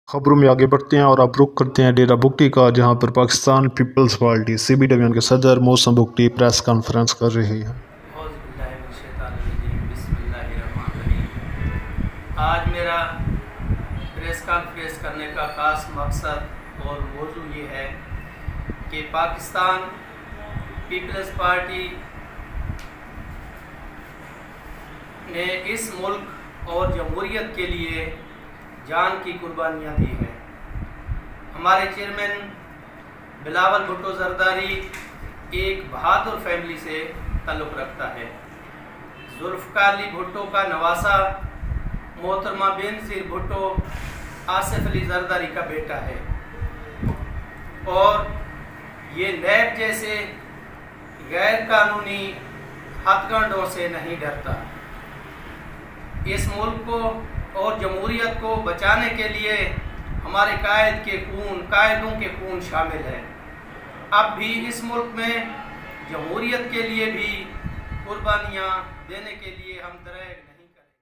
خبروں میں آگے بڑھتے ہیں اور اب رخ کرتے ہیں ڈیرہ بگٹی کا، جہاں پر پاکستان پیپلز پارٹی CP ڈویژن کے صدر محسن بگٹی پریس کانفرنس کر رہے ہیں۔ اعوذ باللہ من الشیطان الرجیم، بسم اللہ الرحمن الرحیم۔ آج میرا پریس کانفرنس کرنے کا خاص مقصد اور موضوع یہ ہے کہ پاکستان پیپلز پارٹی نے اس ملک اور جمہوریت کے لیے جان کی قربانیاں دی ہیں۔ ہمارے چیئرمین بلاول بھٹو زرداری ایک بہادر فیملی سے تعلق رکھتا ہے۔ ذوالفقار علی بھٹو کا نواسا محترمہ بینظیر بھٹو آصف علی زرداری کا بیٹا ہے، اور یہ نیب جیسے غیر قانونی ہتھ کنڈوں سے نہیں ڈرتا۔ اس ملک کو اور جمہوریت کو بچانے کے لیے ہمارے قائدوں کے خون شامل ہے۔ اب بھی اس ملک میں جمہوریت کے لیے بھی قربانیاں دینے کے لیے ہم درائے